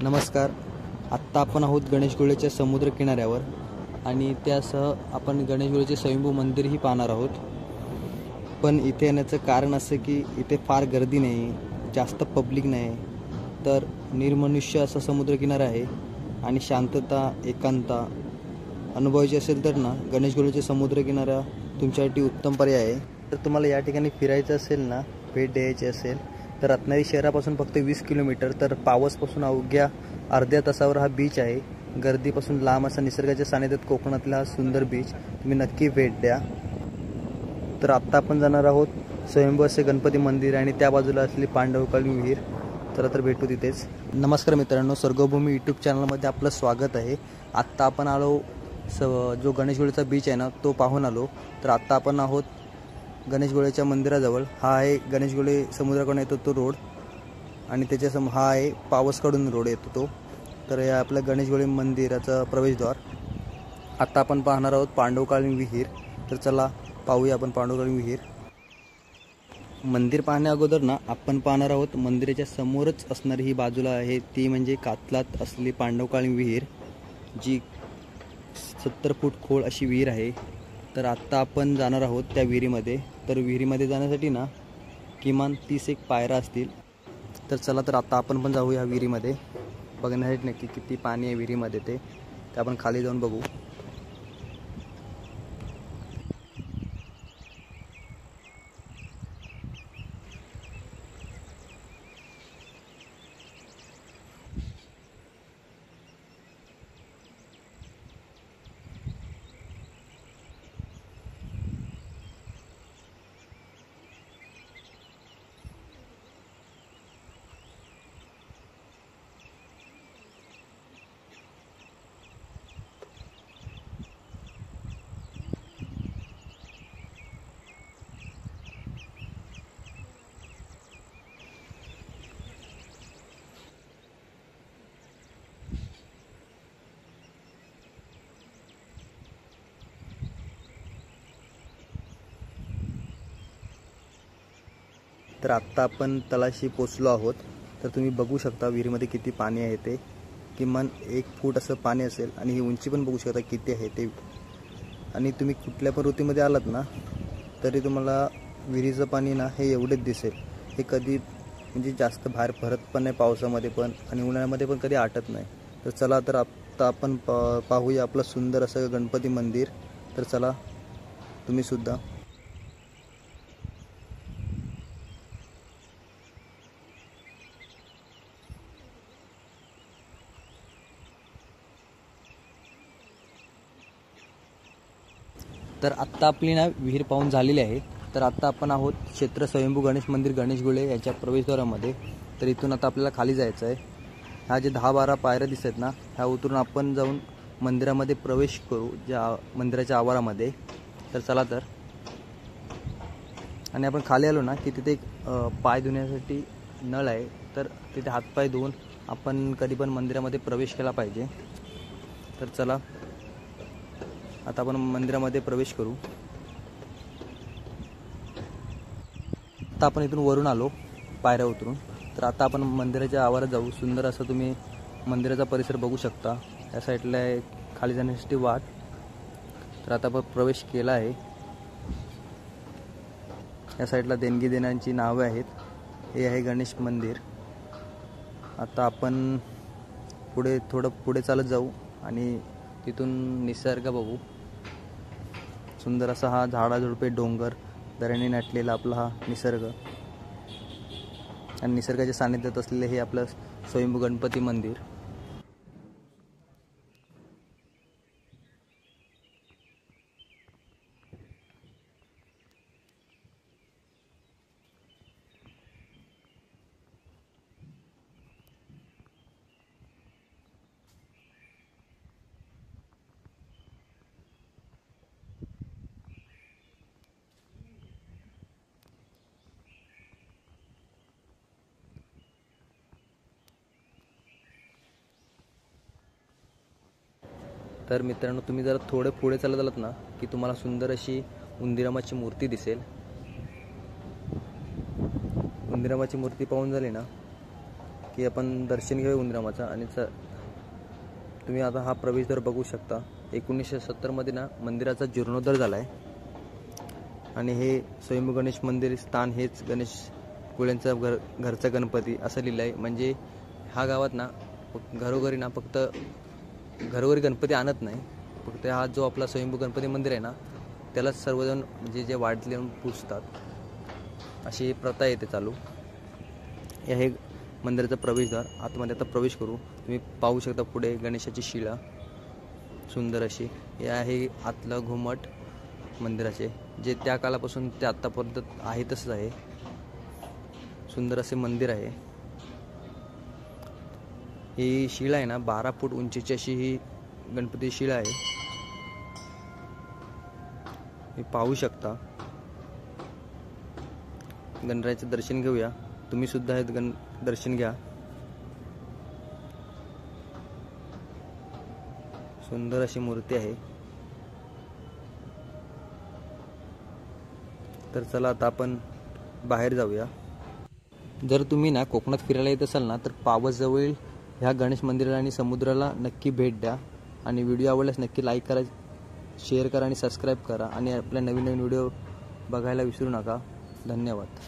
नमस्कार. आत्ता आपण आहोत गणेशगुळेच्या समुद्र किनाऱ्यावर आणि त्यासह आपण गणेशगुळेचे स्वयंभू मंदिरही पाहणार आहोत. पण इथे येण्याचं कारण असं की इथे फार गर्दी नाही, जास्त पब्लिक नाही, तर निर्मनुष्य असा समुद्रकिनारा आहे आणि शांतता एकांता अनुभवायची असेल तर ना गणेशगुळेचे समुद्रकिनारा तुमच्यासाठी उत्तम पर्याय आहे. तर तुम्हाला या ठिकाणी फिरायचं असेल ना, भेट द्यायची असेल तर रत्नागिरी शहरापासून फक्त 20 किलोमीटर तर पावसपासून अवघ्या अर्ध्या तासावर हा बीच आहे. गर्दीपासून लांब असा निसर्गाच्या सानिध्यात कोकणातला हा सुंदर बीच तुम्ही नक्की भेट द्या. तर आत्ता आपण जाणार आहोत स्वयंभू असे गणपती मंदिर आणि त्या बाजूला असलेली पांडवकालीन विहीर. चला तर भेटू तिथेच. नमस्कार मित्रांनो, स्वर्गभूमी यूट्यूब चॅनलमध्ये आपलं स्वागत आहे. आत्ता आपण आलो जो गणेशगुळेचा बीच आहे ना तो पाहून आलो. तर आत्ता आपण आहोत गणेशगुळेच्या मंदिराजवळ. हा आहे गणेशगुळे समुद्राकडून येतो तो रोड आणि त्याच्या हा आहे पावसकडून रोड येतो तो. तर या आपल्या गणेशगुळे मंदिराचं प्रवेशद्वार. आत्ता आपण पाहणार आहोत पांडवकालीन विहीर. तर चला पाहूया आपण पांडवकालीन विहीर. मंदिर पाहण्या अगोदर ना आपण पाहणार आहोत मंदिराच्या समोरच असणारी ही बाजूला आहे ती म्हणजे कातलात असलेली पांडवकालीन विहीर, जी 70 फूट खोल अशी विहीर आहे. तर आत्ता आपण जाणार आहोत त्या विहिरीमध्ये. तर विहिरीमध्ये जाण्यासाठी ना किमान 30 पायऱ्या असतील. तर चला तर आता आपण पण जाऊ या विहिरीमध्ये बघण्यासाठी नक्की किती पाणी आहे विहिरीमध्ये ते आपण खाली जाऊन बघू. तर आत्ता आपण तलाशी पोचलो आहोत. तर तुम्ही बघू शकता विहिरीमध्ये किती पाणी आहे ते. किमान 1 फूट असं पाणी असेल आणि ही उंची पण बघू शकता किती आहे ते. आणि तुम्ही कुठल्या पण ऋतूमध्ये आलात ना तरी तुम्हाला विहिरीचं पाणी ना हे एवढेच दिसेल. हे कधी म्हणजे जास्त बाहेर भरत पण नाही पावसामध्ये पण आणि उन्हाळ्यामध्ये पण कधी आटत नाही. तर चला तर आत्ता आपण पाहूया आपलं सुंदर असं गणपती मंदिर. तर चला तुम्ही सुद्धा. तर आत्ता आपली ना विहीर पाहून झालेली आहे. तर आत्ता आपण आहोत क्षेत्र स्वयंभू गणेश मंदिर गणेशगुळे याच्या प्रवेशद्वारामध्ये. तर इथून आता आपल्याला खाली जायचं आहे. ह्या जे 10-12 पायऱ्या दिसत ना ह्या उतरून आपण जाऊन मंदिरामध्ये प्रवेश करू, ज्या मंदिराच्या आवारामध्ये. तर चला तर. आणि आपण खाली आलो ना की तिथे एक पाय धुण्यासाठी नळ आहे. तर तिथे हातपाय धुवून आपण कधी पण मंदिरामध्ये प्रवेश केला पाहिजे. तर चला आता आपण मंदिरामध्ये प्रवेश करू. आता आपण इथून वरून आलो पायऱ्या उतरून. तर आता आपण मंदिराच्या आवारात जाऊ. सुंदर असं तुम्ही मंदिराचा परिसर बघू शकता. या साईडला खाली जाण्यासाठी वाट. तर आता आपण प्रवेश केला आहे. या साईडला देणगी देण्याची नावे आहेत. हे आहे गणेश मंदिर. आता आपण थोडं पुढे चालत जाऊ आणि तिथून निसर्ग बघू. सुंदर असा हा झाडाझुडपे डोंगर दऱ्याने नटलेला आपला हा निसर्ग आणि निसर्गाच्या सानिध्यात असलेले हे आपलं स्वयंभू गणपती मंदिर. तर मित्रांनो, तुम्ही जरा थोडे पुढे चालत आलात ना की तुम्हाला सुंदर अशी उंदीरामाची मूर्ती दिसेल. उंदीरामाची मूर्ती पाहून झाली ना की आपण दर्शन घेऊया उंदरामाचा. आणि तुम्ही आता हा प्रवेशद्वार बघू शकता. 1970मध्ये ना मंदिराचा जीर्णोद्धार झाला आहे. आणि हे स्वयंभू गणेश मंदिर स्थान हेच गणेश कुळ्यांचा घरचा गणपती असं लिहिलं आहे. म्हणजे ह्या गावात ना घरोघरी ना फक्त घरोघरी गणपती आणत नाही, फक्त हा जो आपला स्वयंभू गणपती मंदिर आहे ना त्यालाच सर्वजण म्हणजे जे वाढले पुजतात, अशी प्रथा येते चालू. हे आहे मंदिराचा प्रवेशद्वार. आतमध्ये आता प्रवेश करू. तुम्ही पाहू शकता पुढे गणेशाची शिळा सुंदर अशी. हे आहे आतलं घुमट मंदिराचे, जे त्या काळापासून ते आत्तापर्यंत आहे तसंच आहे. सुंदर असे मंदिर आहे. ही शिळा आहे ना 12 फूट उंचीची अशी ही गणपती शिळा आहे. हे पाहू शकता. गणरायाचं दर्शन घेऊया. तुम्ही सुद्धा हे दर्शन घ्या. सुंदर अशी मूर्ती आहे. तर चला आता आपण बाहेर जाऊया. जर तुम्ही ना कोकणात फिरायला येत असाल ना तर पावसजवळील ह्या गणेश मंदिराला आणि समुद्राला नक्की भेट द्या. आणि व्हिडिओ आवडल्यास नक्की लाईक करा, शेअर करा आणि सबस्क्राईब करा. आणि आपल्या नवीन नवीन व्हिडिओ बघायला विसरू नका. धन्यवाद.